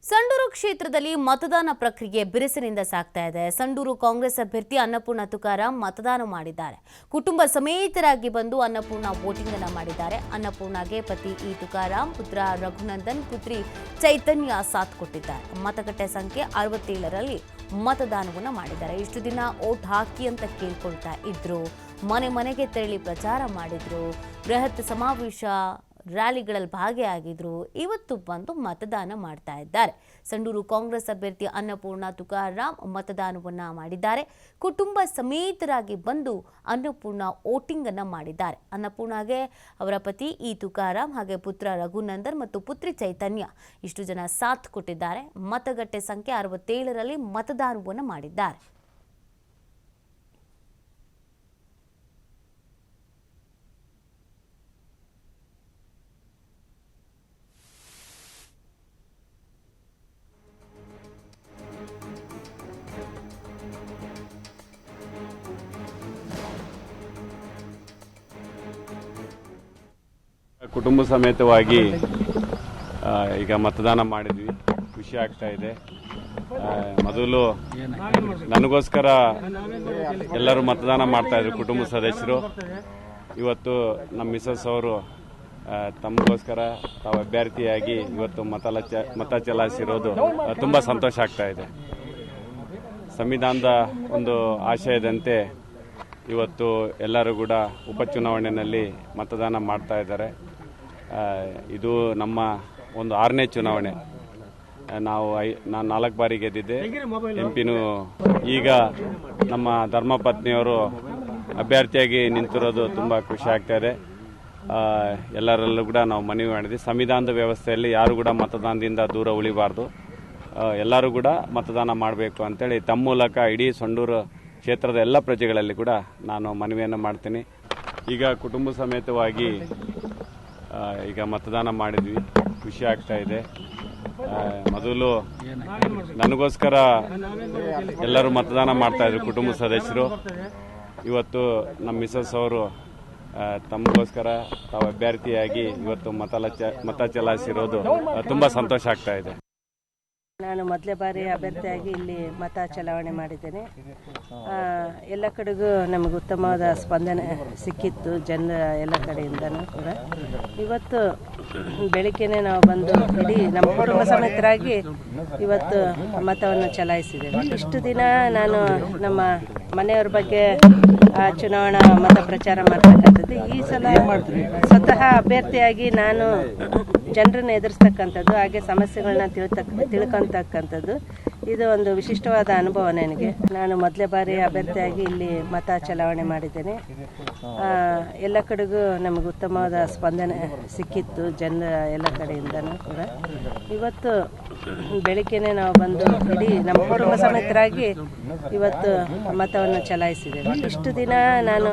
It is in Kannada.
ಸಂಡೂರು ಕ್ಷೇತ್ರದಲ್ಲಿ ಮತದಾನ ಪ್ರಕ್ರಿಯೆ ಬಿರುಸಿನಿಂದ ಸಾಗ್ತಾ ಇದೆ. ಸಂಡೂರು ಕಾಂಗ್ರೆಸ್ ಅಭ್ಯರ್ಥಿ ಅನ್ನಪೂರ್ಣ ತುಕಾರಾಮ್ ಮತದಾನ ಮಾಡಿದ್ದಾರೆ. ಕುಟುಂಬ ಸಮೇತರಾಗಿ ಬಂದು ಅನ್ನಪೂರ್ಣ ವೋಟಿಂಗ್ ಅನ್ನು ಮಾಡಿದ್ದಾರೆ. ಅನ್ನಪೂರ್ಣಗೆ ಪತಿ ತುಕಾರಾಮ್, ಪುತ್ರ ರಘುನಂದನ್, ಪುತ್ರಿ ಚೈತನ್ಯ ಸಾಥ್ ಕೊಟ್ಟಿದ್ದಾರೆ. ಮತಗಟ್ಟೆ ಸಂಖ್ಯೆ 67ರಲ್ಲಿ ಮತದಾನವನ್ನು ಮಾಡಿದ್ದಾರೆ. ಇಷ್ಟು ದಿನ ವೋಟ್ ಹಾಕಿ ಅಂತ ಕೇಳ್ಕೊಳ್ತಾ ಇದ್ರು. ಮನೆ ಮನೆಗೆ ತೆರಳಿ ಪ್ರಚಾರ ಮಾಡಿದ್ರು. ಬೃಹತ್ ಸಮಾವೇಶ ರ್ಯಾಲಿಗಳಲ್ಲಿ ಭಾಗಿಯಾಗಿದ್ರು. ಇವತ್ತು ಬಂದು ಮತದಾನ ಮಾಡ್ತಾ ಇದ್ದಾರೆ. ಸಂಡೂರು ಕಾಂಗ್ರೆಸ್ ಅಭ್ಯರ್ಥಿ ಅನ್ನಪೂರ್ಣ ತುಕಾರಾಮ್ ಮತದಾನವನ್ನ ಮಾಡಿದ್ದಾರೆ. ಕುಟುಂಬ ಸಮೇತರಾಗಿ ಬಂದು ಅನ್ನಪೂರ್ಣ ವೋಟಿಂಗ್ ಅನ್ನ ಮಾಡಿದ್ದಾರೆ. ಅನ್ನಪೂರ್ಣಗೆ ಅವರ ಪತಿ ತುಕಾರಾಮ್ ಹಾಗೆ ಪುತ್ರ ರಘುನಂದನ್ ಮತ್ತು ಪುತ್ರಿ ಚೈತನ್ಯ ಇಷ್ಟು ಜನ ಸಾಥ್ ಕೊಟ್ಟಿದ್ದಾರೆ. ಮತಗಟ್ಟೆ ಸಂಖ್ಯೆ 67ರಲ್ಲಿ ಮತದಾನವನ್ನು ಮಾಡಿದ್ದಾರೆ. ಕುಟುಂಬ ಸಮೇತವಾಗಿ ಈಗ ಮತದಾನ ಮಾಡಿದ್ವಿ. ಖುಷಿ ಆಗ್ತಾ ಇದೆ. ಮೊದಲು ನನಗೋಸ್ಕರ ಎಲ್ಲರೂ ಮತದಾನ ಮಾಡ್ತಾ ಇದ್ರು ಕುಟುಂಬ ಸದಸ್ಯರು. ಇವತ್ತು ನಮ್ಮ ಮಿಸಸ್ ಅವರು ತಮಗೋಸ್ಕರ ತಾವು ಅಭ್ಯರ್ಥಿಯಾಗಿ ಇವತ್ತು ಮತ ಚಲಾಯಿಸಿರೋದು ತುಂಬ ಸಂತೋಷ ಆಗ್ತಾ ಇದೆ. ಸಂವಿಧಾನದ ಒಂದು ಆಶಯದಂತೆ ಇವತ್ತು ಎಲ್ಲರೂ ಕೂಡ ಉಪಚುನಾವಣೆಯಲ್ಲಿ ಮತದಾನ ಮಾಡ್ತಾ ಇದ್ದಾರೆ. ಇದು ನಮ್ಮ ಒಂದು 6ನೇ ಚುನಾವಣೆ. ನಾನು 4 ಬಾರಿ ಗೆದ್ದಿದ್ದೆ, ಎಂಪಿನೂ. ಈಗ ನಮ್ಮ ಧರ್ಮಪತ್ನಿಯವರು ಅಭ್ಯರ್ಥಿಯಾಗಿ ನಿಂತಿರೋದು ತುಂಬ ಖುಷಿ ಆಗ್ತಾ ಇದೆ. ಎಲ್ಲರಲ್ಲೂ ಕೂಡ ನಾವು ಮನವಿ ಮಾಡಿದ್ವಿ, ಸಂವಿಧಾನದ ವ್ಯವಸ್ಥೆಯಲ್ಲಿ ಯಾರು ಕೂಡ ಮತದಾನದಿಂದ ದೂರ ಉಳಿಬಾರ್ದು, ಎಲ್ಲರೂ ಕೂಡ ಮತದಾನ ಮಾಡಬೇಕು ಅಂತೇಳಿ ತಮ್ಮ ಮೂಲಕ ಇಡೀ ಸಂಡೂರು ಕ್ಷೇತ್ರದ ಎಲ್ಲ ಪ್ರಜೆಗಳಲ್ಲಿ ಕೂಡ ನಾನು ಮನವಿಯನ್ನು ಮಾಡ್ತೀನಿ. ಈಗ ಕುಟುಂಬ ಸಮೇತವಾಗಿ ಈಗ ಮತದಾನ ಮಾಡಿದ್ವಿ. ಖುಷಿ ಆಗ್ತಾ ಇದೆ. ಮೊದಲು ನನಗೋಸ್ಕರ ಎಲ್ಲರೂ ಮತದಾನ ಮಾಡ್ತಾ ಇದ್ರು ಕುಟುಂಬ ಸದಸ್ಯರು. ಇವತ್ತು ನಮ್ಮ ಮಿಸಸ್ ಅವರು ತಮಗೋಸ್ಕರ ತಾವು ಅಭ್ಯರ್ಥಿಯಾಗಿ ಇವತ್ತು ಮತ ಚಲಾಯಿಸಿರೋದು ತುಂಬ ಸಂತೋಷ ಆಗ್ತಾ ಇದೆ. ನಾನು ಮೊದಲೇ ಬಾರಿ ಅಭ್ಯರ್ಥಿಯಾಗಿ ಇಲ್ಲಿ ಮತ ಚಲಾವಣೆ ಮಾಡಿದ್ದೇನೆ. ಎಲ್ಲ ಕಡೆಗೂ ನಮಗೆ ಉತ್ತಮವಾದ ಸ್ಪಂದನೆ ಸಿಕ್ಕಿತ್ತು ಜನರ ಎಲ್ಲ ಕಡೆಯಿಂದನೂ ಕೂಡ. ಇವತ್ತು ಬೆಳಿಗ್ಗೆನೆ ನಾವು ಬಂದು ಇಡೀ ನಮ್ಮ ಕುಟುಂಬ ಸಮೇತರಾಗಿ ಇವತ್ತು ಮತವನ್ನು ಚಲಾಯಿಸಿದ್ದೇವೆ. ಇಷ್ಟು ದಿನ ನಾನು ನಮ್ಮ ಮನೆಯವ್ರ ಬಗ್ಗೆ ಚುನಾವಣಾ ಮತ ಪ್ರಚಾರ ಮಾಡ್ತಕ್ಕಂಥದ್ದು. ಈ ಸಲ ಸ್ವತಃ ಅಭ್ಯರ್ಥಿಯಾಗಿ ನಾನು ಜನರನ್ನು ಎದುರಿಸ್ತಕ್ಕಂಥದ್ದು, ಹಾಗೆ ಸಮಸ್ಯೆಗಳನ್ನ ತಿಳ್ಕೊಂತಕ್ಕಂಥದ್ದು ಇದು ಒಂದು ವಿಶಿಷ್ಟವಾದ ಅನುಭವ ನನಗೆ. ನಾನು ಮೊದಲೇ ಬಾರಿ ಅಭ್ಯರ್ಥಿಯಾಗಿ ಇಲ್ಲಿ ಮತ ಚಲಾವಣೆ ಮಾಡಿದ್ದೇನೆ. ಎಲ್ಲ ಕಡೆಗೂ ನಮಗೆ ಉತ್ತಮವಾದ ಸ್ಪಂದನೆ ಸಿಕ್ಕಿತ್ತು ಜನರ ಎಲ್ಲ ಕಡೆಯಿಂದನೂ ಕೂಡ. ಇವತ್ತು ಬೆಳಿಗ್ಗೆನೆ ನಾವು ಬಂದು ಇಡೀ ನಮ್ಮ ಕುಟುಂಬ ಸಮೇತರಾಗಿ ಇವತ್ತು ಮತವನ್ನು ಚಲಾಯಿಸಿದ್ದೇವೆ. ಇಷ್ಟು ದಿನ ನಾನು